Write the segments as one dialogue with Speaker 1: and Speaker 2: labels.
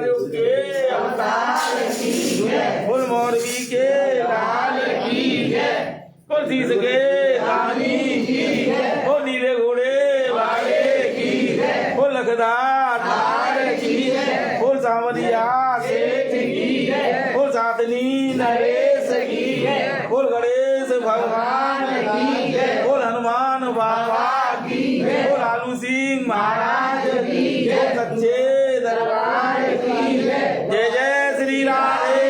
Speaker 1: युग के अवतार की जय। बोल मोरबी के लाल की जय। बोल शीश के रानी की जय। बोल नीले घोड़े वाले की जय। बोल लखदार लाल की जय। बोल सांवरिया सेठ की जय। बोल सातनी नरेश की जय। बोल गणेश भगवान की जय। बोल हनुमान बाबा की जय। बोल लालू सिंह महाराज की जय। सच्चे दरबार की जय। जय जय श्री राधे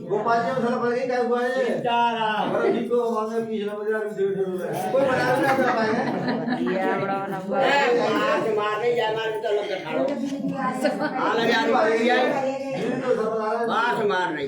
Speaker 2: गोपाल जी मसाला पड़ गई क्या हुआ है अरे जी को मांगे पिछला बजा कोई बना नहीं कर पाएंगे
Speaker 3: ये बड़ा नंबर
Speaker 4: मार नहीं जाए मार तो लोग खड़ो आ लगे यार बात मार नहीं